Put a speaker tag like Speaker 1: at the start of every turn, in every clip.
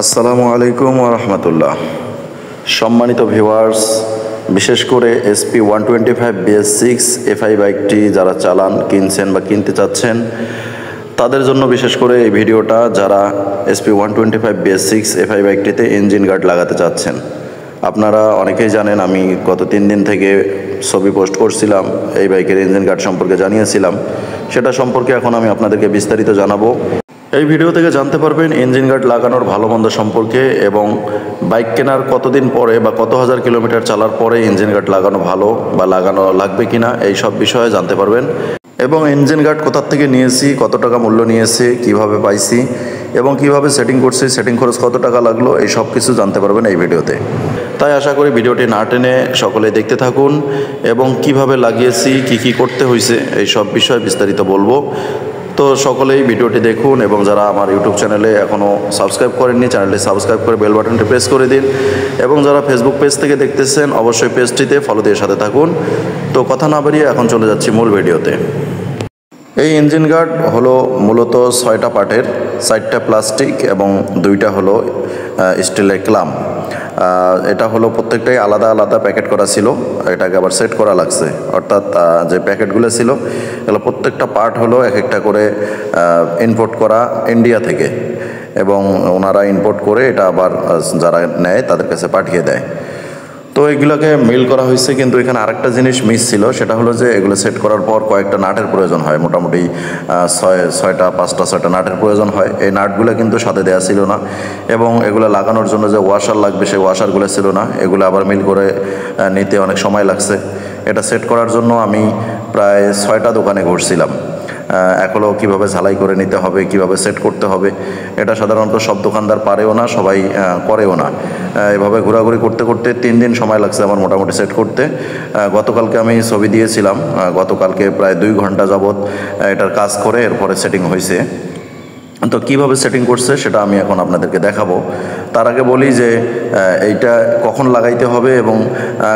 Speaker 1: আসসালামু আলাইকুম ওয়া রাহমাতুল্লাহ। সম্মানিত ভিউয়ার্স, বিশেষ করে SP 125 BS6 FI বাইকটি যারা চালান, কিনছেন বা কিনতে চাচ্ছেন তাদের জন্য বিশেষ করে এই ভিডিওটা। যারা SP 125 BS6 FI বাইকটিতে ইঞ্জিন গার্ড লাগাতে চাচ্ছেন, আপনারা অনেকেই জানেন আমি গত 3 দিন থেকে ছবি পোস্ট করছিলাম, এই বাইকের ইঞ্জিন গার্ড সম্পর্কে জানিয়েছিলাম। সেটা সম্পর্কে এখন আমি আপনাদেরকে বিস্তারিত জানাবো। এই ভিডিও থেকে জানতে পারবেন ইঞ্জিন গার্ড লাগানোর ভালো মন্দ সম্পর্কে এবং বাইক কেনার কতদিন পরে বা কত হাজার কিলোমিটার চালার পরে ইঞ্জিন গার্ড লাগানো ভালো বা লাগানো লাগবে কিনা এই সব বিষয়ে জানতে পারবেন। এবং ইঞ্জিন গার্ড কোথা থেকে নিয়েছি, কত টাকা মূল্য নিয়েছে, কিভাবে পাইছি এবং কিভাবে সেটিং করছি, সেটিং খরচ কত টাকা লাগলো, এই সব কিছু জানতে পারবেন এই ভিডিওতে। তাই আশা করি ভিডিওটি না টেনে সকলে দেখতে থাকুন এবং কিভাবে লাগিয়েছি, কি করতে হয়েছে এই সব বিষয়ে বিস্তারিত বলবো। তো সকলেই ভিডিওটি দেখুন এবং যারা আমার ইউটিউব চ্যানেলে এখনও সাবস্ক্রাইব করেননি, চ্যানেলটি সাবস্ক্রাইব করে বেল বাটনটি প্রেস করে দিন এবং যারা ফেসবুক পেজ থেকে দেখতেছেন অবশ্যই পেজটিতে ফলো দিয়ে সাথে থাকুন। তো কথা না বাড়িয়ে এখন চলে যাচ্ছি মূল ভিডিওতে। এই ইঞ্জিন গার্ড হলো মূলত 6টা পার্টের, 4টা প্লাস্টিক এবং 2টা হলো স্টিলের ক্লাম। এটা হলো প্রত্যেকটাই আলাদা আলাদা প্যাকেট করা ছিল, এটাকে আবার সেট করা লাগছে। অর্থাৎ যে প্যাকেটগুলো ছিল এগুলো প্রত্যেকটা পার্ট হলো এক একটা করে ইম্পোর্ট করা ইন্ডিয়া থেকে, এবং ওনারা ইম্পোর্ট করে এটা আবার যারা নেয় তাদের কাছে পাঠিয়ে দেয়। তো এগুলোকে মিল করা হয়েছে, কিন্তু এখানে আরেকটা জিনিস মিস ছিল, সেটা হলো যে এগুলো সেট করার পর কয়েকটা নাটের প্রয়োজন হয়, মোটামুটি 5টা-6টা নাটের প্রয়োজন হয়। এই নাটগুলো কিন্তু সাথে দেওয়া ছিল না, এবং এগুলো লাগানোর জন্য যে ওয়াশার লাগবে সেই ওয়াশারগুলো ছিল না। এগুলো আবার মিল করে নিতে অনেক সময় লাগছে। এটা সেট করার জন্য আমি প্রায় 6টা দোকানে ঘুরছিলাম। এখনও কীভাবে ঝালাই করে নিতে হবে, কিভাবে সেট করতে হবে, এটা সাধারণত সব দোকানদার পারেও না, সবাই করেও না। এভাবে ঘোরাঘুরি করতে করতে 3 দিন সময় লাগছে আমার মোটামুটি সেট করতে। গতকালকে আমি ছবি দিয়েছিলাম, গতকালকে প্রায় 2 ঘন্টা যাবৎ এটার কাজ করে এরপরে সেটিং হয়েছে। তো কিভাবে সেটিং করছে সেটা আমি এখন আপনাদেরকে দেখাবো। তার আগে বলি যে এইটা কখন লাগাইতে হবে এবং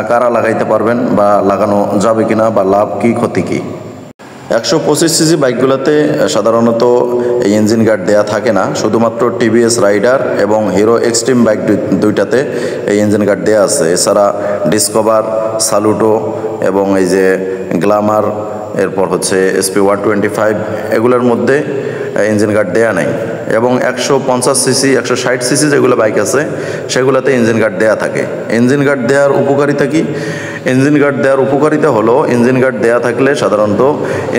Speaker 1: কারা লাগাইতে পারবেন বা লাগানো যাবে কিনা বা লাভ কি ক্ষতি কী। 125 সিসি বাইকগুলোতে সাধারণত এই ইঞ্জিন গার্ড দেয়া থাকে না, শুধুমাত্র TVS রাইডার এবং হিরো এক্সট্রিম বাইক দুইটাতে এই ইঞ্জিন গার্ড দেয়া আছে। এছাড়া ডিসকভার, সালুটো এবং এই যে গ্ল্যামার, এরপর হচ্ছে SP 125 এগুলোর মধ্যে ইঞ্জিন গার্ড দেয়া নেই। এবং 150 সিসি 160 সিসি যেগুলো বাইক আছে সেগুলোতে ইঞ্জিন গার্ড দেয়া থাকে। ইঞ্জিন গার্ড দেওয়ার উপকারিতা কি? ইঞ্জিন গার্ড দেওয়ার উপকারিতা হলো, ইঞ্জিন গার্ড দেয়া থাকলে সাধারণত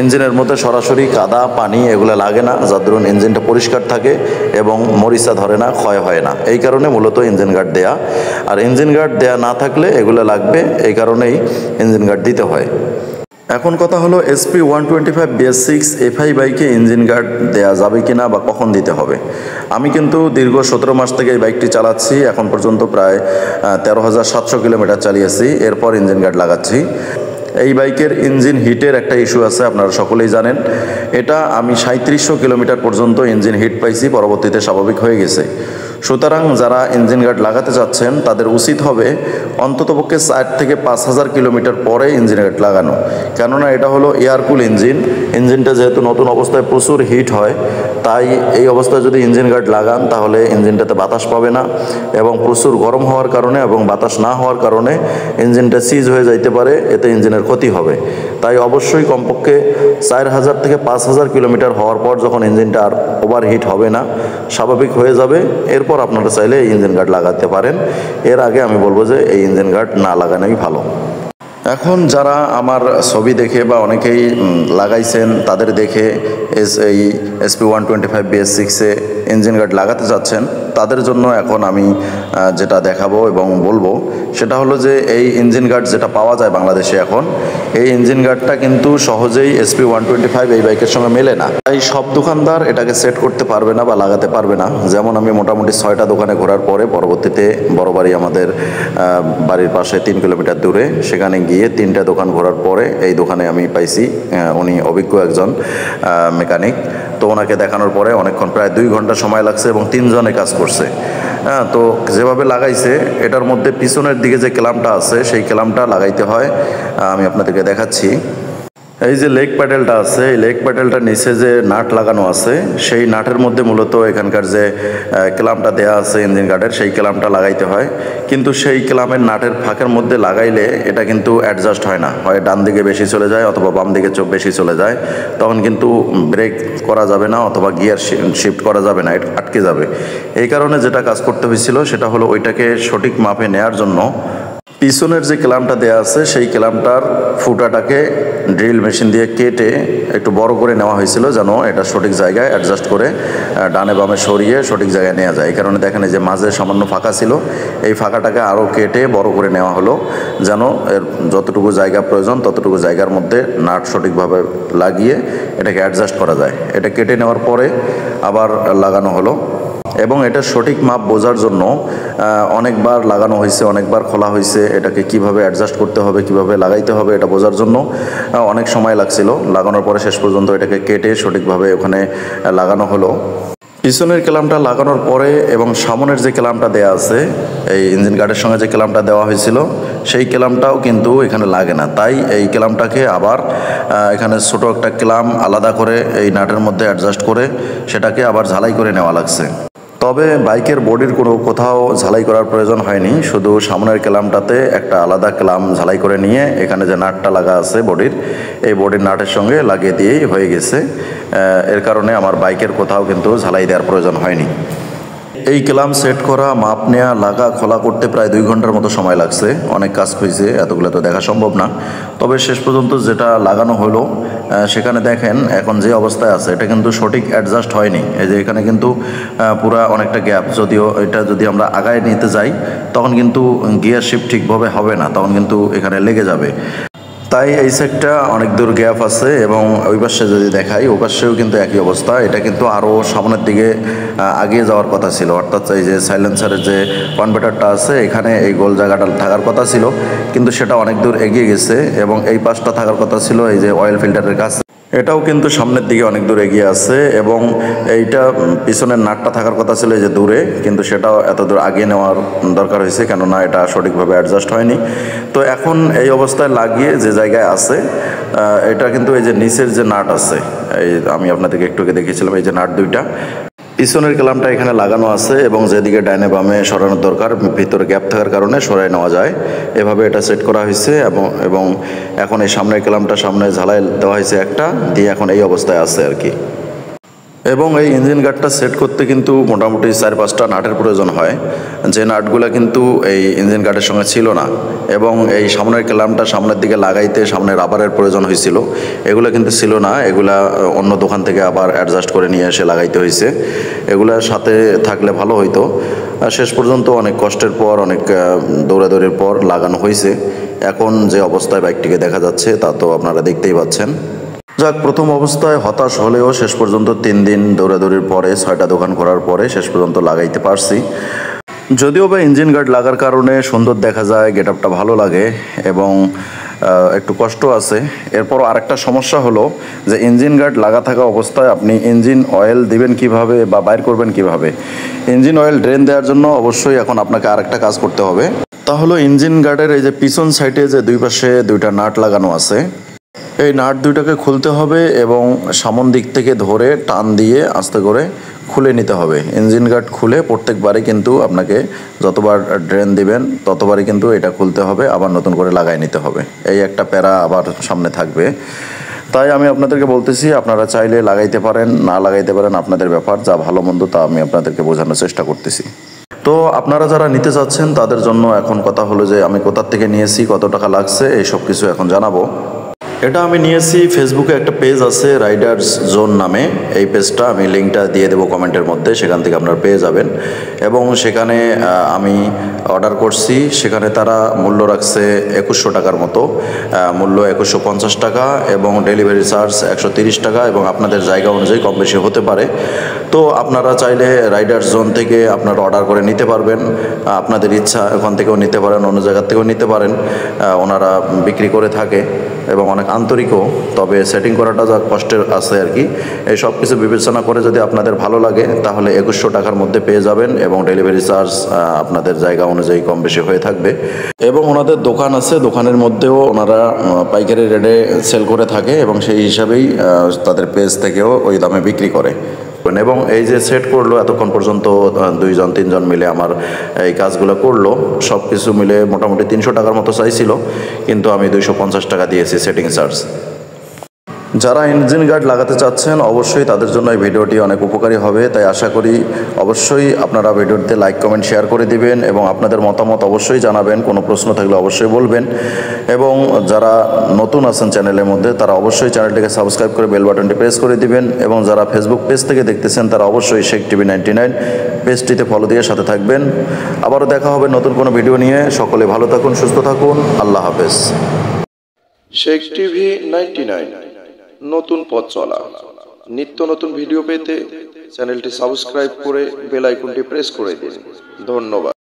Speaker 1: ইঞ্জিনের মধ্যে সরাসরি কাদা পানি এগুলো লাগে না, যার দরুন ইঞ্জিনটা পরিষ্কার থাকে এবং মরিচা ধরে না, ক্ষয় হয় না। এই কারণে মূলত ইঞ্জিন গার্ড দেয়া। আর ইঞ্জিন গার্ড দেয়া না থাকলে এগুলো লাগবে, এই কারণেই ইঞ্জিন গার্ড দিতে হয়। এখন কথা হলো SP 125 BS6 FI বাইকে ইঞ্জিন গার্ড দেয়া যাবে কিনা বা কখন দিতে হবে। আমি কিন্তু দীর্ঘ 17 মাস থেকে এই বাইকটি চালাচ্ছি, এখন পর্যন্ত প্রায় 13,700 কিলোমিটার চালিয়েছি, এরপর ইঞ্জিন গার্ড লাগাচ্ছি। এই বাইকের ইঞ্জিন হিটের একটা ইস্যু আছে, আপনারা সকলেই জানেন। এটা আমি 3700 কিলোমিটার পর্যন্ত ইঞ্জিন হিট পাইছি, পরবর্তীতে স্বাভাবিক হয়ে গেছে। সুতরাং যারা ইঞ্জিন গার্ড লাগাতে চাচ্ছেন তাদের উচিত হবে অন্ততপক্ষে 4 থেকে 5,000 কিলোমিটার পরে ইঞ্জিন গার্ড লাগানো। কেননা এটা হলো এয়ারকুল ইঞ্জিন, ইঞ্জিনটা যেহেতু নতুন অবস্থায় প্রচুর হিট হয়, তাই এই অবস্থায় যদি ইঞ্জিন গার্ড লাগান তাহলে ইঞ্জিনটাতে বাতাস পাবে না, এবং প্রচুর গরম হওয়ার কারণে এবং বাতাস না হওয়ার কারণে ইঞ্জিনটা সিজ হয়ে যাইতে পারে, এতে ইঞ্জিনের ক্ষতি হবে। তাই অবশ্যই কমপক্ষে 4,000 থেকে 5,000 কিলোমিটার হওয়ার পর যখন ইঞ্জিনটা আর ওভারহিট হবে না, স্বাভাবিক হয়ে যাবে, এরপর আপনারা চাইলে এই ইঞ্জিন গার্ড লাগাতে পারেন। এর আগে আমি বলবো যে এই ইঞ্জিন গার্ড না লাগানোই ভালো। এখন যারা আমার ছবি দেখে বা অনেকেই লাগাইছেন তাদের দেখে এই SP 125 BS6-এ ইঞ্জিন গার্ড লাগাতে যাচ্ছেন, তাদের জন্য এখন আমি যেটা দেখাবো এবং বলবো সেটা হলো যে এই ইঞ্জিন গার্ড যেটা পাওয়া যায় বাংলাদেশে এখন, এই ইঞ্জিন গার্ডটা কিন্তু সহজেই SP 125 এই বাইকের সঙ্গে মেলে না। তাই সব দোকানদার এটাকে সেট করতে পারবে না বা লাগাতে পারবে না। যেমন আমি মোটামুটি 6টা দোকানে ঘোরার পরে পরবর্তীতে বড় বাড়ি আমাদের বাড়ির পাশে 3 কিলোমিটার দূরে, সেখানে গিয়ে 3টা দোকান ঘোরার পরে এই দোকানে আমি পাইছি, উনি অভিজ্ঞ একজন মেকানিক। তো ওনাকে দেখানোর পরে অনেকক্ষণ প্রায় 2 ঘন্টা সময় লাগছে এবং 3 জনে কাজ করছে। তো যেভাবে লাগাইছে এটার মধ্যে পিছনের দিকে যে ক্লামটা আছে সেই ক্লামটা লাগাইতে হয়, আমি আপনাদেরকে দেখাচ্ছি। এই যে লেগ প্যাডেলটা আছে, এই লেগ প্যাডেলটার নিচে যে নাট লাগানো আছে, সেই নাটের মধ্যে মূলত এখানকার যে ক্লামটা দেওয়া আছে ইঞ্জিন গার্ডের, সেই ক্লামটা লাগাইতে হয়। কিন্তু সেই ক্লামের নাটের ফাঁকের মধ্যে লাগাইলে এটা কিন্তু অ্যাডজাস্ট হয় না, হয় ডান দিকে বেশি চলে যায় অথবা বাম দিকে বেশি চলে যায়। তখন কিন্তু ব্রেক করা যাবে না অথবা গিয়ার শিফট করা যাবে না, এটা আটকে যাবে। এই কারণে যেটা কাজ করতে হয়েছিল সেটা হলো ওইটাকে সঠিক মাপে নেয়ার জন্য পিছনের যে ক্লামটা দেওয়া আছে সেই ক্লামটার ফুটাটাকে ড্রিল মেশিন দিয়ে কেটে একটু বড় করে নেওয়া হয়েছিল, যেন এটা সঠিক জায়গায় অ্যাডজাস্ট করে ডানে বামে সরিয়ে সঠিক জায়গায় নেওয়া যায়। এই কারণে দেখেন যে মাঝে সামান্য ফাঁকা ছিল, এই ফাঁকাটাকে আরও কেটে বড় করে নেওয়া হলো, যেন এর যতটুকু জায়গা প্রয়োজন ততটুকু জায়গার মধ্যে নাট সঠিকভাবে লাগিয়ে এটাকে অ্যাডজাস্ট করা যায়। এটা কেটে নেওয়ার পরে আবার লাগানো হলো এবং এটা সঠিক মাপ বোঝার জন্য অনেকবার লাগানো হয়েছে, অনেকবার খোলা হয়েছে। এটাকে কিভাবে অ্যাডজাস্ট করতে হবে, কিভাবে লাগাইতে হবে এটা বোঝার জন্য অনেক সময় লাগছিল। লাগানোর পরে শেষ পর্যন্ত এটাকে কেটে সঠিকভাবে ওখানে লাগানো হলো। পিছনের ক্লামটা লাগানোর পরে এবং সামনের যে ক্লামটা দেওয়া আছে, এই ইঞ্জিন গার্ডের সঙ্গে যে ক্লামটা দেওয়া হয়েছিল সেই ক্লামটাও কিন্তু এখানে লাগে না। তাই এই ক্লামটাকে আবার এখানে ছোটো একটা ক্লাম আলাদা করে এই নাটের মধ্যে অ্যাডজাস্ট করে সেটাকে আবার ঝালাই করে নেওয়া লাগছে। তবে বাইকের বডির কোথাও ঝালাই করার প্রয়োজন হয়নি, শুধু সামনের ক্লামটাতে একটা আলাদা ক্লাম ঝালাই করে নিয়ে এখানে যে নাটটা লাগা আছে বডির, এই বডির নাটের সঙ্গে লাগিয়ে দিয়েই হয়ে গেছে। এর কারণে আমার বাইকের কোথাও কিন্তু ঝালাই দেওয়ার প্রয়োজন হয়নি। এই ক্লাম সেট করা, মাপ নেওয়া, লাগা খোলা করতে প্রায় 2 ঘন্টার মতো সময় লাগছে। অনেক কাজ হয়েছে, এতগুলো তো দেখা সম্ভব না। তবে শেষ পর্যন্ত যেটা লাগানো হলো সেখানে দেখেন এখন যে অবস্থায় আছে এটা কিন্তু সঠিক অ্যাডজাস্ট হয়নি। এই যে এখানে কিন্তু পুরা অনেকটা গ্যাপ, যদিও এটা যদি আমরা আগায় নিতে যাই তখন কিন্তু গিয়ার শিফট ঠিকভাবে হবে না, তখন কিন্তু এখানে লেগে যাবে। তাই এই সাইডটা অনেক দূর গ্যাপ আছে এবং ওই পাশে যদি দেখাই ওই পাশেও কিন্তু একই অবস্থা। এটা কিন্তু আরও সামনের দিকে এগিয়ে যাওয়ার কথা ছিল, অর্থাৎ এই যে সাইলেন্সারের যে কনভার্টারটা আছে এখানে এই গোল জায়গাটা থাকার কথা ছিল, কিন্তু সেটা অনেক দূর এগিয়ে গেছে। এবং এই পাশটা থাকার কথা ছিল এই যে অয়েল ফিল্টারের কাছে, এটাও কিন্তু সামনের দিকে অনেক দূর এগিয়ে আছে। এবং এইটা পিছনের নাটটা থাকার কথা ছিল এই যে দূরে, কিন্তু সেটাও এত দূর আগিয়ে নেওয়ার দরকার হয়েছে, কেননা এটা সঠিকভাবে অ্যাডজাস্ট হয়নি। তো এখন এই অবস্থায় লাগিয়ে যে জায়গায় আছে এটা কিন্তু এই যে নিচের যে নাট আছে, এই আমি আপনাদেরকে একটু দেখিয়েছিলাম, এই যে নাট দুইটা পিছনের ক্লামটা এখানে লাগানো আছে এবং যেদিকে ডাইনে বামে সরানোর দরকার ভিতরে গ্যাপ থাকার কারণে সরাই নেওয়া যায়, এভাবে এটা সেট করা হয়েছে। এবং এখন এই সামনের ক্লামটা সামনে ঝালাই দেওয়া হয়েছে একটা দিয়ে, এখন এই অবস্থায় আছে আর কি। এবং এই ইঞ্জিন গার্ডটা সেট করতে কিন্তু মোটামুটি 4-5টা নাটের প্রয়োজন হয়, যে নাটগুলো কিন্তু এই ইঞ্জিন গার্ডের সঙ্গে ছিল না। এবং এই সামনের ক্লামটা সামনের দিকে লাগাইতে সামনে রাবারের প্রয়োজন হয়েছিল, এগুলো কিন্তু ছিল না। এগুলা অন্য দোকান থেকে আবার অ্যাডজাস্ট করে নিয়ে এসে লাগাইতে হয়েছে, এগুলার সাথে থাকলে ভালো হইতো। শেষ পর্যন্ত অনেক কষ্টের পর, অনেক দৌড়াদৌড়ির পর লাগানো হয়েছে। এখন যে অবস্থায় বাইকটিকে দেখা যাচ্ছে তা তো আপনারা দেখতেই পাচ্ছেন। যাক, প্রথম অবস্থায় হতাশ হলেও শেষ পর্যন্ত 3 দিন দৌড়াদৌড়ির পরে 6টা দোকান করার পরে শেষ পর্যন্ত লাগাইতে পারছি। যদিও বা ইঞ্জিন গার্ড লাগার কারণে সুন্দর দেখা যায়, গেট আপটা ভালো লাগে এবং একটু কষ্ট আছে। এরপর আরেকটা সমস্যা হলো যে ইঞ্জিন গার্ড লাগা থাকা অবস্থায় আপনি ইঞ্জিন অয়েল দিবেন কিভাবে বা বাইর করবেন কিভাবে। ইঞ্জিন অয়েল ড্রেন দেওয়ার জন্য অবশ্যই এখন আপনাকে আরেকটা কাজ করতে হবে, তা হলো ইঞ্জিন গার্ডের এই যে পিছন সাইডে যে দুই পাশে 2টা নাট লাগানো আছে, এই নাট 2টাকে খুলতে হবে এবং সামন দিক থেকে ধরে টান দিয়ে আস্তে করে খুলে নিতে হবে। ইঞ্জিন গার্ড খুলে প্রত্যেকবারই কিন্তু আপনাকে যতবার ড্রেন দিবেন ততবারই কিন্তু এটা খুলতে হবে, আবার নতুন করে লাগাই নিতে হবে। এই একটা প্যারা আবার সামনে থাকবে। তাই আমি আপনাদেরকে বলতেছি, আপনারা চাইলে লাগাইতে পারেন, না লাগাইতে পারেন আপনাদের ব্যাপার, যা ভালো মন্দ তা আমি আপনাদেরকে বোঝানোর চেষ্টা করতেছি। তো আপনারা যারা নিতে চাচ্ছেন তাদের জন্য এখন কথা হলো যে আমি কোথা থেকে নিয়েছি, কত টাকা লাগছে, এই সব কিছু এখন জানাবো। এটা আমি নিয়েছি, ফেসবুকে একটা পেজ আছে রাইডার্স জোন নামে, এই পেজটা আমি লিঙ্কটা দিয়ে দেবো কমেন্টের মধ্যে, সেখান থেকে আপনারা পেয়ে যাবেন। এবং সেখানে আমি অর্ডার করছি, সেখানে তারা মূল্য রাখছে 2100 টাকার মতো, মূল্য 2150 টাকা এবং ডেলিভারি চার্জ 130 টাকা এবং আপনাদের জায়গা অনুযায়ী কম বেশি হতে পারে। তো আপনারা চাইলে রাইডার্স জোন থেকে আপনারা অর্ডার করে নিতে পারবেন, আপনাদের ইচ্ছা ওখান থেকেও নিতে পারেন, অন্য জায়গা থেকেও নিতে পারেন, ওনারা বিক্রি করে থাকে এবং অনেক আন্তরিকও, তবে সেটিং করাটা যা কষ্টের আছে আর কি। এই সব কিছু বিবেচনা করে যদি আপনাদের ভালো লাগে তাহলে 2100 টাকার মধ্যে পেয়ে যাবেন এবং ডেলিভারি চার্জ আপনাদের জায়গা অনুযায়ী কম বেশি হয়ে থাকবে। এবং ওনাদের দোকান আছে, দোকানের মধ্যেও ওনারা পাইকারি রেটে সেল করে থাকে এবং সেই হিসাবেই তাদের পেজ থেকেও ওই দামে বিক্রি করে। এবং এই যে সেট করলো এতক্ষণ পর্যন্ত 2-3 জন মিলে আমার এই কাজগুলো করলো, সব কিছু মিলে মোটামুটি 300 টাকার মতো চাইছিল, কিন্তু আমি 250 টাকা দিয়েছি সেটিং চার্জ। যারা ইঞ্জিন গার্ড লাগাতে চাচ্ছেন অবশ্যই তাদের জন্য এই ভিডিওটি অনেক উপকারী হবে, তাই আশা করি অবশ্যই আপনারা ভিডিওটিতে লাইক কমেন্ট শেয়ার করে দিবেন এবং আপনাদের মতামত অবশ্যই জানাবেন। কোনো প্রশ্ন থাকলে অবশ্যই বলবেন এবং যারা নতুন আছেন চ্যানেলের মধ্যে তারা অবশ্যই চ্যানেলটিকে সাবস্ক্রাইব করে বেল বাটনটি প্রেস করে দিবেন এবং যারা ফেসবুক পেজ থেকে দেখতেছেন তারা অবশ্যই শেখ টিভি 99 পেজটিতে ফলো দিয়ে সাথে থাকবেন। আবারও দেখা হবে নতুন কোনো ভিডিও নিয়ে। সকলে ভালো থাকুন, সুস্থ থাকুন, আল্লাহ হাফেজ। শেখ টিভি 99, নতুন পথ চলা। নিত্য নতুন ভিডিও পেতে চ্যানেলটি সাবস্ক্রাইব করে বেল আইকনটি প্রেস করে দিন। ধন্যবাদ।